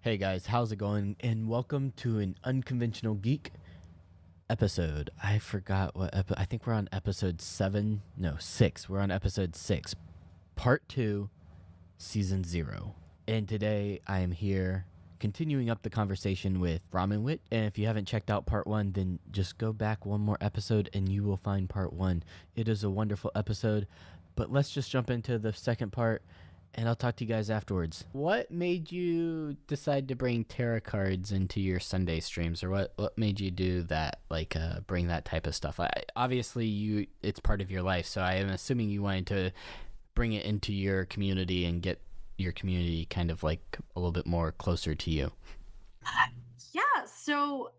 Hey guys, how's it going? And welcome to an Unconventional Geek episode. I forgot what I think we're on episode 7. No, 6. We're on episode 6, part 2, season 0. And today I am here continuing up the conversation with Ramen Witch. And if you haven't checked out part 1, then just go back one more episode and you will find part 1. It is a wonderful episode. But let's just jump into the second part. And I'll talk to you guys afterwards. What made you decide to bring tarot cards into your Sunday streams, or what made you do that? Like, bring that type of stuff. Obviously, it's part of your life, so I am assuming you wanted to bring it into your community and get your community kind of like a little bit more closer to you. Yeah, so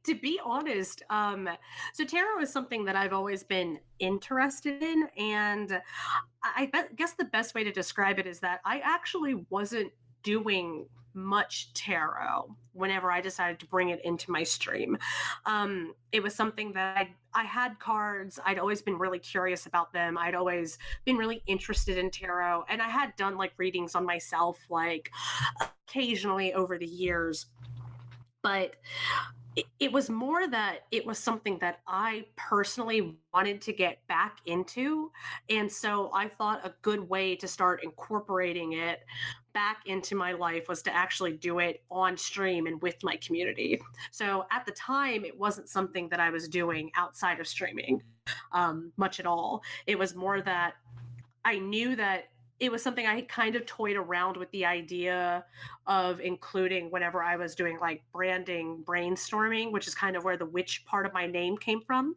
to be honest, so tarot is something that I've always been interested in, and guess the best way to describe it is that I actually wasn't doing much tarot whenever I decided to bring it into my stream. It was something that I had cards. I'd always been really curious about them. I'd always been really interested in tarot, and I had done like readings on myself, like occasionally over the years. But it was more that it was something that I personally wanted to get back into. And so I thought a good way to start incorporating it back into my life was to actually do it on stream and with my community. So at the time, it wasn't something that I was doing outside of streaming much at all. It was more that I knew that it was something I kind of toyed around with the idea of including whenever I was doing like branding, brainstorming, which is kind of where the witch part of my name came from.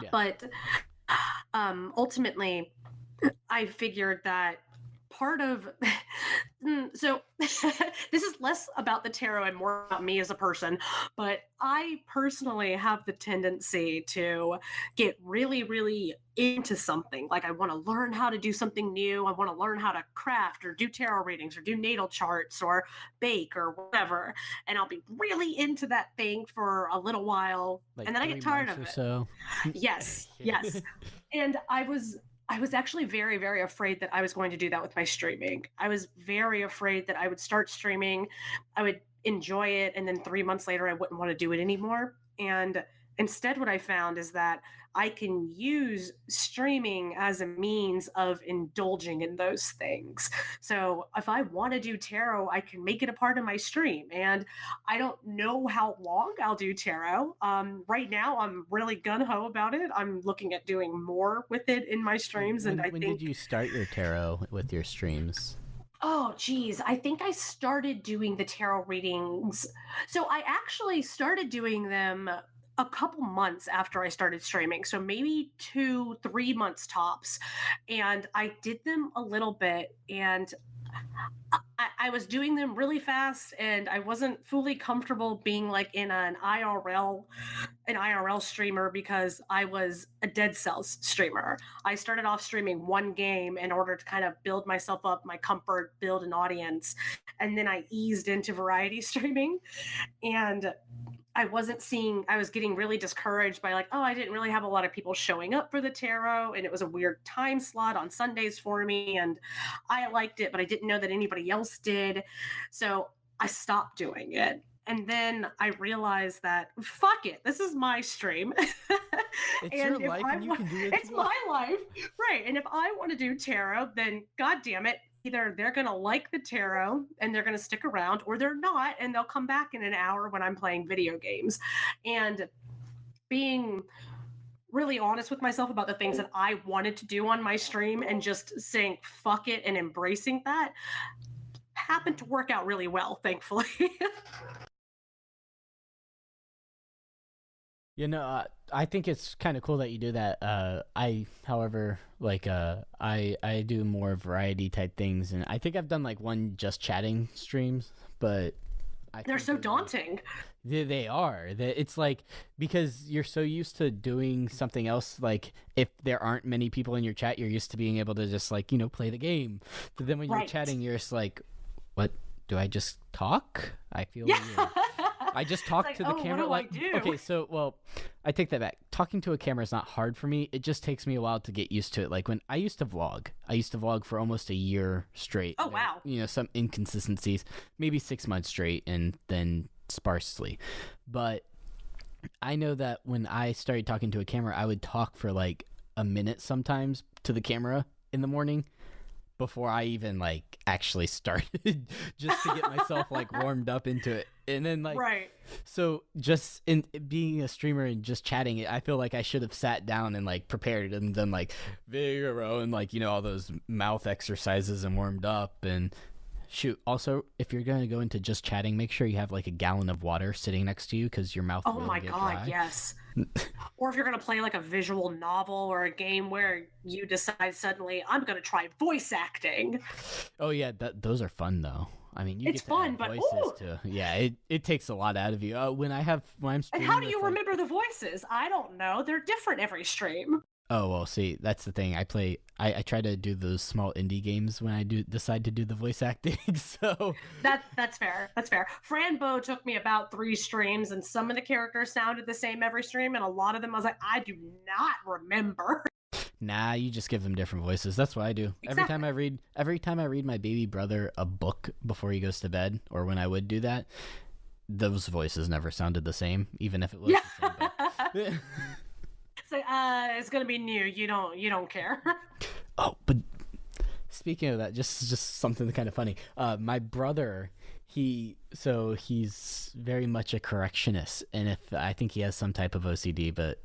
Yeah. But ultimately, I figured that part of so this is less about the tarot and more about me as a person, but I personally have the tendency to get really, really into something. Like I want to learn how to do something new. I want to learn how to craft or do tarot readings or do natal charts or bake or whatever. And I'll be really into that thing for a little while. Like, and then I get tired of it. So. Yes. And I was actually very, very afraid that I was going to do that with my streaming. I was very afraid that I would start streaming, I would enjoy it, and then 3 months later, I wouldn't want to do it anymore. And instead, what I found is that I can use streaming as a means of indulging in those things. So if I want to do tarot, I can make it a part of my stream. And I don't know how long I'll do tarot. Right now, I'm really gung-ho about it. I'm looking at doing more with it in my streams. When did you start your tarot with your streams? Oh, geez. I think I started doing the tarot readings. So I actually started doing them a couple months after I started streaming. So maybe 2-3 months tops. And I did them a little bit, and I was doing them really fast, and I wasn't fully comfortable being like in an IRL streamer because I was a Dead Cells streamer. I started off streaming one game in order to kind of build myself up, my comfort, build an audience. And then I eased into variety streaming, and I was getting really discouraged by like, oh, I didn't really have a lot of people showing up for the tarot, and it was a weird time slot on Sundays for me, and I liked it, but I didn't know that anybody else did. So I stopped doing it. And then I realized that, fuck it, this is my stream. It's your life and you can do it. It's my life. Right. And if I want to do tarot, then God damn it, either they're going to like the tarot and they're going to stick around, or they're not, and they'll come back in an hour when I'm playing video games. And being really honest with myself about the things that I wanted to do on my stream and just saying fuck it and embracing that happened to work out really well, thankfully. I think it's kind of cool that you do that. However, I do more variety type things, and I think I've done like one just chatting streams, but they're so daunting. They are. It's like, because you're so used to doing something else. Like if there aren't many people in your chat, you're used to being able to just like, play the game. But then when you're chatting, you're just like, what? Do I just talk? I feel weird. I just talk like, to the oh, camera. what do I do? Okay, so well, I take that back. Talking to a camera is not hard for me. It just takes me a while to get used to it. Like when I used to vlog for almost a year straight. Oh, wow. You know, some inconsistencies, maybe 6 months straight, and then sparsely. But I know that when I started talking to a camera, I would talk for like a minute sometimes to the camera in the morning before I even like actually started, just to get myself like warmed up into it. And then like, Right. so just in being a streamer and just chatting it, I feel like I should have sat down and like prepared and done like Figaro and like, you know, all those mouth exercises and warmed up. And shoot, also, if you're going to go into just chatting, make sure you have like a gallon of water sitting next to you because your mouth Oh will my get God, dry. yes. Or if you're going to play like a visual novel or a game where you decide suddenly, I'm going to try voice acting. Oh yeah, those are fun though. I mean, you It's get to fun, add but voices ooh. to. Yeah, it takes a lot out of you. When I'm And streaming how do with, you like- remember the voices? I don't know. They're different every stream. Oh well, see, that's the thing. I try to do those small indie games when I decide to do the voice acting. So That's fair. That's fair. Franbo took me about 3 streams, and some of the characters sounded the same every stream, and a lot of them I was like, I do not remember. nah, you just give them different voices. That's what I do. Every time I read my baby brother a book before he goes to bed, or when I would do that, those voices never sounded the same, even if it was the same. But... So, it's gonna be new. You don't care. Oh, but speaking of that, just something kind of funny. My brother, he's very much a correctionist, and I think he has some type of OCD, but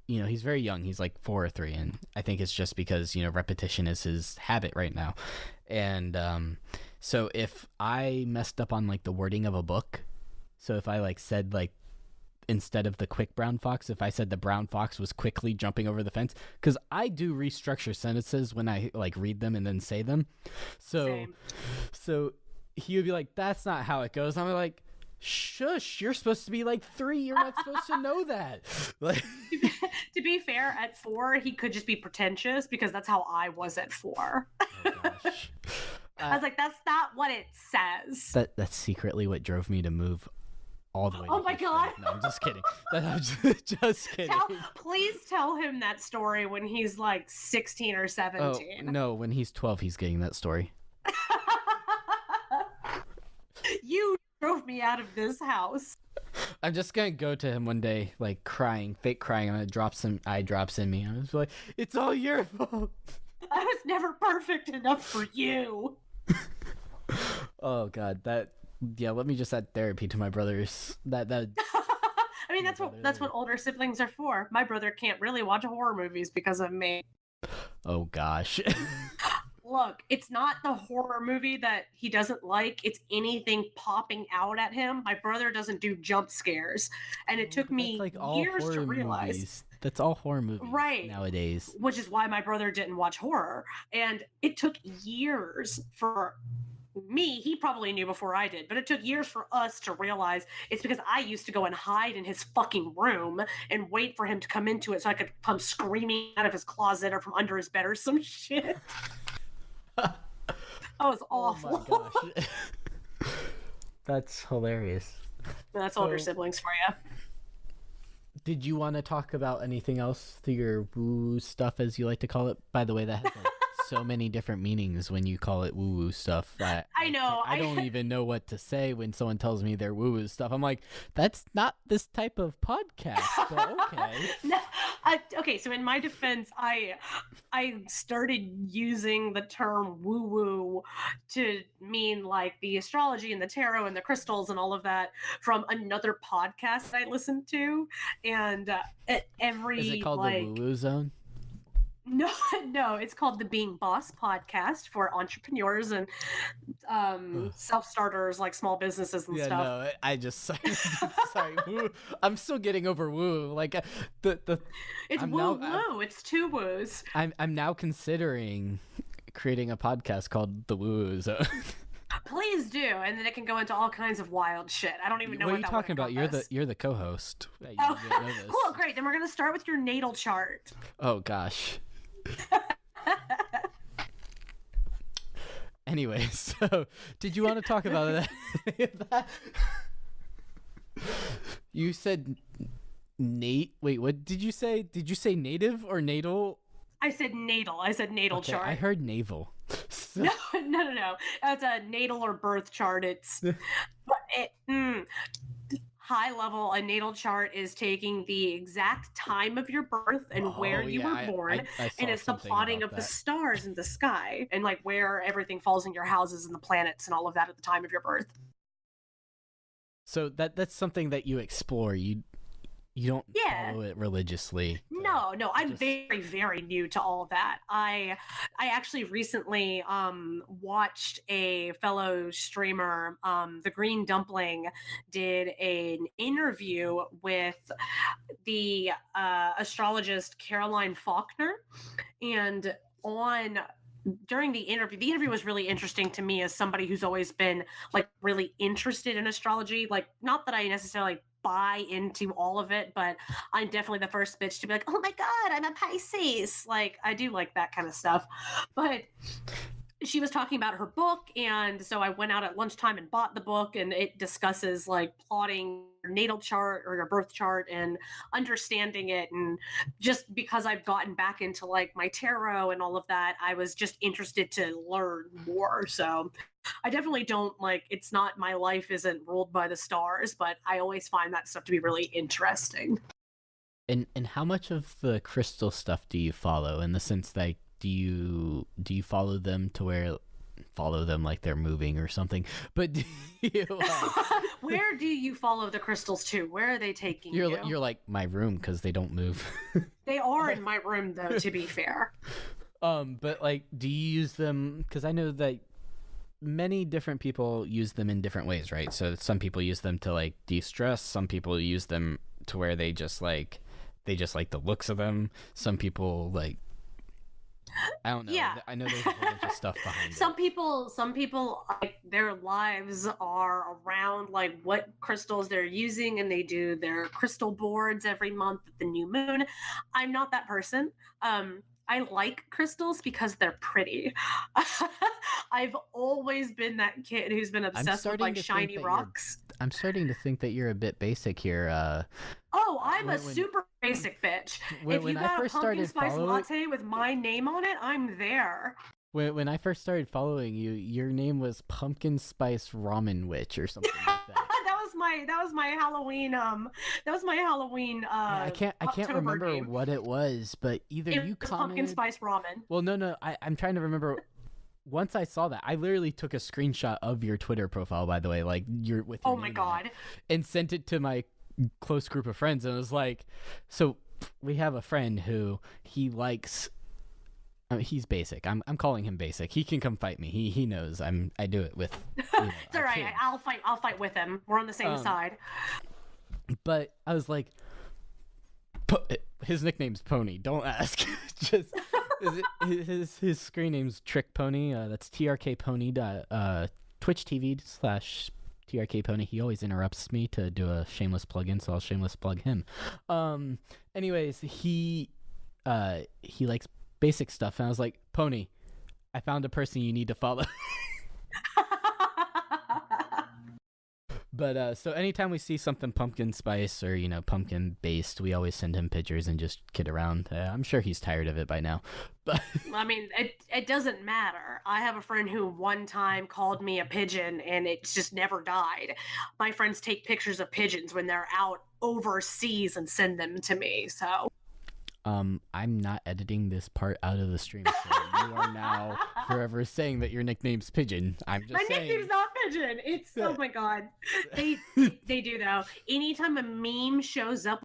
he's very young. He's like 4 or 3, and I think it's just because repetition is his habit right now. And so if I messed up on like the wording of a book, so if I like said like, instead of the quick brown fox, if I said the brown fox was quickly jumping over the fence, because I do restructure sentences when I like read them and then say them. Same. So he would be like, that's not how it goes. I'm like, shush, you're supposed to be like 3. You're not supposed to know that. Like, to be fair, at 4, he could just be pretentious because that's how I was at 4. oh gosh. I was like, that's not what it says. That's secretly what drove me to move all the way. Oh my God. No, I'm just kidding. I'm just kidding. Please tell him that story when he's like 16 or 17. Oh, no, when he's 12, he's getting that story. You drove me out of this house. I'm just gonna go to him one day, like crying, fake crying. I'm gonna drop some eye drops in me. I was like, it's all your fault. I was never perfect enough for you. Oh God, yeah. Let me just add therapy to my brothers. That. I mean, that's what older siblings are for. My brother can't really watch horror movies because of me. Oh gosh. Look, it's not the horror movie that he doesn't like. It's anything popping out at him. My brother doesn't do jump scares, and it took me like years to realize. Movies. That's all horror movies right nowadays. Which is why my brother didn't watch horror, and it took years for me. He probably knew before I did, but it took years for us to realize it's because I used to go and hide in his fucking room and wait for him to come into it so I could come screaming out of his closet or from under his bed or some shit. That was awful. Oh my gosh. That's hilarious. That's older siblings for you. Did you want to talk about anything else to your woo stuff, as you like to call it? By the way, that has like so many different meanings when you call it woo-woo stuff. I know. I don't even know what to say when someone tells me they're woo-woo stuff. I'm like, that's not this type of podcast, but okay. No, okay, so in my defense, I started using the term woo-woo to mean like the astrology and the tarot and the crystals and all of that from another podcast I listened to. And every... Is it called the woo-woo zone? No, it's called the Being Boss podcast for entrepreneurs and self-starters, like small businesses and stuff. No, I just sorry. Woo. I'm still getting over woo. Like the it's woo. It's 2 woos. I'm now considering creating a podcast called the Woo Zone. Please do, and then it can go into all kinds of wild shit. I don't even know what are you talking about. Encompass. You're the co-host. Oh, cool, great. Then we're gonna start with your natal chart. Oh gosh. Anyway, so did you want to talk about that? You said Nate. Wait, what did you say? Did you say native or natal? I said natal. I said natal Okay, chart. I heard naval. So, No. That's a natal or birth chart. It's but high level. A natal chart is taking the exact time of your birth and where oh you yeah, were born, I and saw it's the something plotting about of the that. stars in the sky and like where everything falls in your houses and the planets and all of that at the time of your birth. So that's something that you explore. You don't Yeah. follow it religiously. No, I'm just- very, very new to all that. I actually recently watched a fellow streamer, the Green Dumpling, did an interview with the astrologist Caroline Faulkner, and on during the interview was really interesting to me as somebody who's always been like really interested in astrology. Like, not that I necessarily buy into all of it, but I'm definitely the first bitch to be like, oh my God, I'm a Pisces. Like, I do like that kind of stuff. But she was talking about her book, and so I went out at lunchtime and bought the book, and it discusses like plotting your natal chart or your birth chart and understanding it. And just because I've gotten back into like my tarot and all of that, I was just interested to learn more. So I definitely don't like, it's not, my life isn't ruled by the stars, but I always find that stuff to be really interesting. And how much of the crystal stuff do you follow, in the sense that do you follow them to where follow them like they're moving or something? But do you, where do you follow the crystals to? Where are they taking you? you're like my room because they don't move. They are in my room though, to be fair. But like, do you use them? Because I know that many different people use them in different ways, right? So some people use them to like de-stress. Some people use them to where they just like the looks of them. Some people like, I don't know. Yeah. I know there's a whole bunch of stuff behind Some people like their lives are around like what crystals they're using, and they do their crystal boards every month at the new moon. I'm not that person. I like crystals because they're pretty. I've always been that kid who's been obsessed with like shiny rocks. I'm starting to think that you're a bit basic here. Oh, I'm a super basic bitch. If you got a pumpkin spice latte with my name on it, I'm there. When I first started following you, your name was Pumpkin Spice Ramen Witch or something like that. that was my Halloween I can't remember name. what it was, but either It you was commented pumpkin spice ramen. Well, no, I'm trying to remember. Once I saw that, I literally took a screenshot of your Twitter profile, by the way, like you're with your Oh my name God. on it, and sent it to my close group of friends, and I was like, so we have a friend who he likes. I mean, he's basic. I'm calling him basic. He can come fight me. He knows I do it with. It's all right. I'll fight with him. We're on the same side. But I was like, his nickname's Pony. Don't ask. Just his screen name's Trick Pony. That's TRK Pony. Twitch TV/TRK Pony. He always interrupts me to do a shameless plug-in, so I'll shameless plug him. Anyways, he likes basic stuff, and I was like, Pony, I found a person you need to follow. But so anytime we see something pumpkin spice or pumpkin based, we always send him pictures and just kid around. I'm sure he's tired of it by now. But I mean, it doesn't matter. I have a friend who one time called me a pigeon, and it's just never died. My friends take pictures of pigeons when they're out overseas and send them to me. So I'm not editing this part out of the stream, so you are now forever saying that your nickname's Pigeon. I'm just my saying. nickname's not Pigeon. It's oh my God. They do though. Anytime a meme shows up